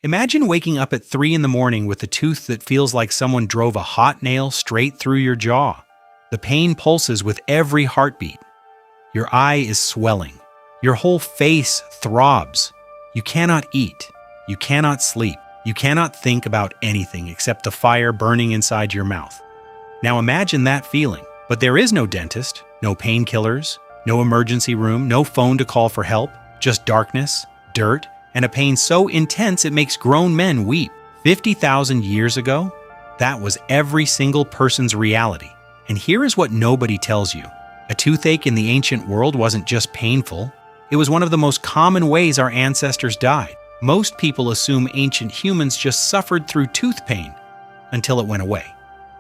Imagine waking up at 3 in the morning with a tooth that feels like someone drove a hot nail straight through your jaw. The pain pulses with every heartbeat. Your eye is swelling. Your whole face throbs. You cannot eat. You cannot sleep. You cannot think about anything except the fire burning inside your mouth. Now imagine that feeling. But there is no dentist, no painkillers, no emergency room, no phone to call for help, just darkness, dirt, and a pain so intense it makes grown men weep. 50,000 years ago, that was every single person's reality. And here is what nobody tells you. A toothache in the ancient world wasn't just painful. It was one of the most common ways our ancestors died. Most people assume ancient humans just suffered through tooth pain until it went away.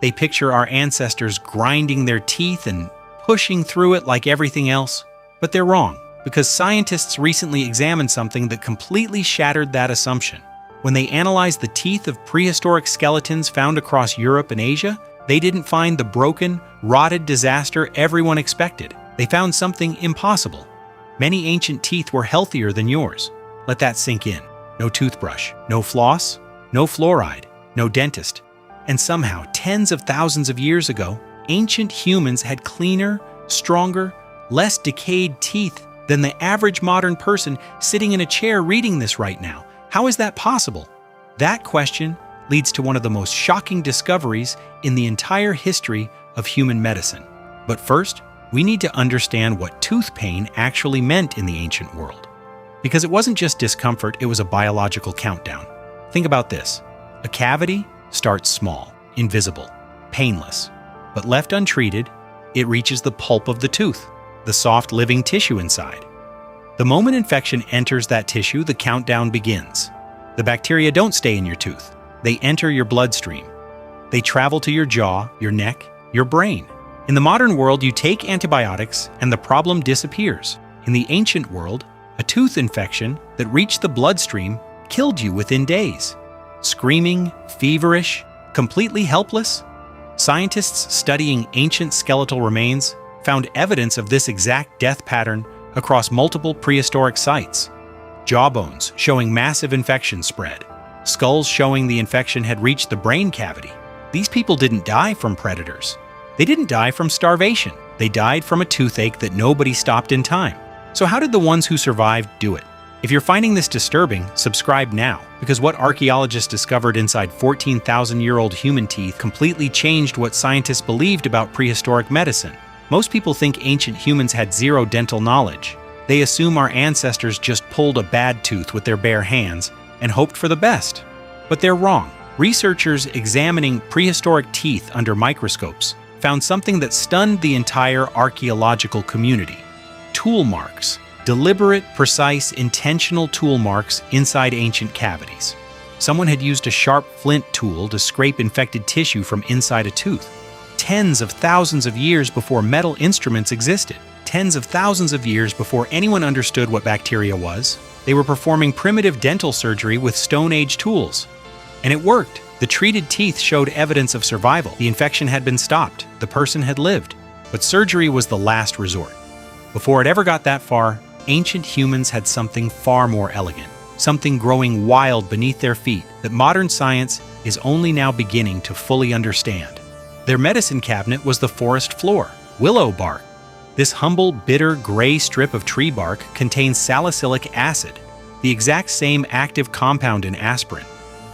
They picture our ancestors grinding their teeth and pushing through it like everything else. But they're wrong, because scientists recently examined something that completely shattered that assumption. When they analyzed the teeth of prehistoric skeletons found across Europe and Asia, they didn't find the broken, rotted disaster everyone expected. They found something impossible. Many ancient teeth were healthier than yours. Let that sink in. No toothbrush, no floss, no fluoride, no dentist. And somehow, tens of thousands of years ago, ancient humans had cleaner, stronger, less decayed teeth than the average modern person sitting in a chair reading this right now. How is that possible? That question leads to one of the most shocking discoveries in the entire history of human medicine. But first, we need to understand what tooth pain actually meant in the ancient world. Because it wasn't just discomfort, it was a biological countdown. Think about this. A cavity starts small, invisible, painless. But left untreated, it reaches the pulp of the tooth, the soft living tissue inside. The moment infection enters that tissue, the countdown begins. The bacteria don't stay in your tooth. They enter your bloodstream. They travel to your jaw, your neck, your brain. In the modern world, you take antibiotics and the problem disappears. In the ancient world, a tooth infection that reached the bloodstream killed you within days. Screaming, feverish, completely helpless? Scientists studying ancient skeletal remains found evidence of this exact death pattern across multiple prehistoric sites. Jawbones showing massive infection spread. Skulls showing the infection had reached the brain cavity. These people didn't die from predators. They didn't die from starvation. They died from a toothache that nobody stopped in time. So how did the ones who survived do it? If you're finding this disturbing, subscribe now, because what archaeologists discovered inside 14,000-year-old human teeth completely changed what scientists believed about prehistoric medicine. Most people think ancient humans had zero dental knowledge. They assume our ancestors just pulled a bad tooth with their bare hands and hoped for the best. But they're wrong. Researchers examining prehistoric teeth under microscopes found something that stunned the entire archaeological community. Tool marks. Deliberate, precise, intentional tool marks inside ancient cavities. Someone had used a sharp flint tool to scrape infected tissue from inside a tooth. Tens of thousands of years before metal instruments existed. Tens of thousands of years before anyone understood what bacteria was. They were performing primitive dental surgery with Stone Age tools. And it worked. The treated teeth showed evidence of survival. The infection had been stopped. The person had lived. But surgery was the last resort. Before it ever got that far, ancient humans had something far more elegant, something growing wild beneath their feet that modern science is only now beginning to fully understand. Their medicine cabinet was the forest floor, willow bark. This humble, bitter, gray strip of tree bark contains salicylic acid, the exact same active compound in aspirin.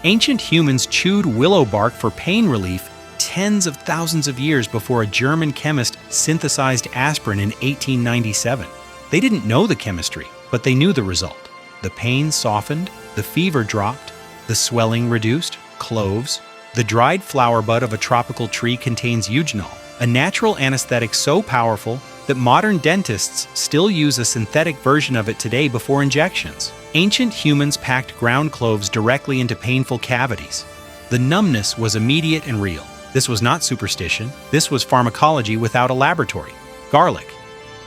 Ancient humans chewed willow bark for pain relief tens of thousands of years before a German chemist synthesized aspirin in 1897. They didn't know the chemistry, but they knew the result. The pain softened, the fever dropped, the swelling reduced. Cloves. The dried flower bud of a tropical tree contains eugenol, a natural anesthetic so powerful that modern dentists still use a synthetic version of it today before injections. Ancient humans packed ground cloves directly into painful cavities. The numbness was immediate and real. This was not superstition. This was pharmacology without a laboratory. Garlic.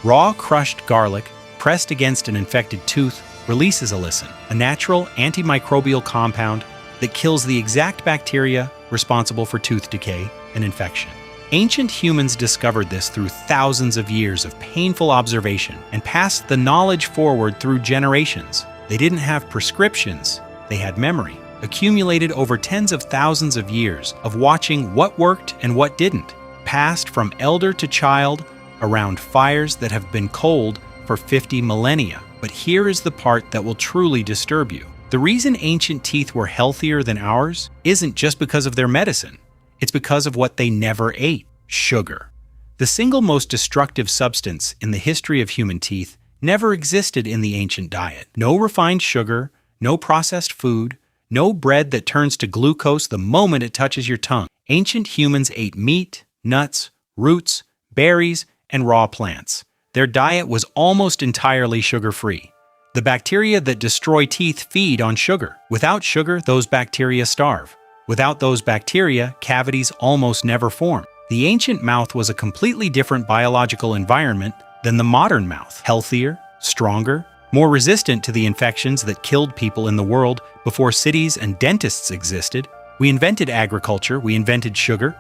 Raw crushed garlic, pressed against an infected tooth, releases allicin, a natural antimicrobial compound that kills the exact bacteria responsible for tooth decay and infection. Ancient humans discovered this through thousands of years of painful observation and passed the knowledge forward through generations. They didn't have prescriptions, they had memory. accumulated over tens of thousands of years of watching what worked and what didn't, passed from elder to child around fires that have been cold for 50 millennia. But here is the part that will truly disturb you. The reason ancient teeth were healthier than ours isn't just because of their medicine. It's because of what they never ate: sugar. The single most destructive substance in the history of human teeth never existed in the ancient diet. No refined sugar, no processed food, no bread that turns to glucose the moment it touches your tongue. Ancient humans ate meat, nuts, roots, berries, and raw plants. Their diet was almost entirely sugar-free. The bacteria that destroy teeth feed on sugar. Without sugar, those bacteria starve. Without those bacteria, cavities almost never form. The ancient mouth was a completely different biological environment than the modern mouth. Healthier, stronger, more resistant to the infections that killed people in the world before cities and dentists existed. We invented agriculture, we invented sugar.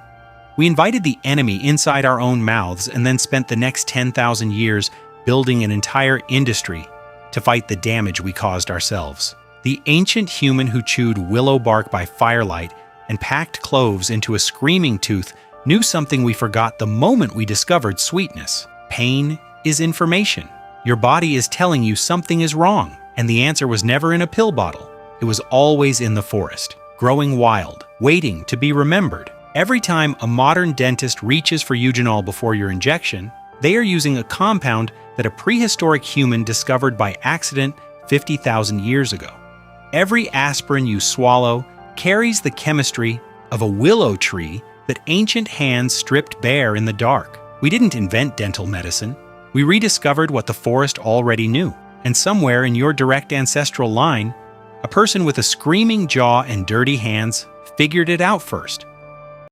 We invited the enemy inside our own mouths and then spent the next 10,000 years building an entire industry to fight the damage we caused ourselves. The ancient human who chewed willow bark by firelight and packed cloves into a screaming tooth knew something we forgot the moment we discovered sweetness. Pain is information. Your body is telling you something is wrong, and the answer was never in a pill bottle. It was always in the forest, growing wild, waiting to be remembered. Every time a modern dentist reaches for eugenol before your injection, they are using a compound that a prehistoric human discovered by accident 50,000 years ago. Every aspirin you swallow carries the chemistry of a willow tree that ancient hands stripped bare in the dark. We didn't invent dental medicine. We rediscovered what the forest already knew. And somewhere in your direct ancestral line, a person with a screaming jaw and dirty hands figured it out first.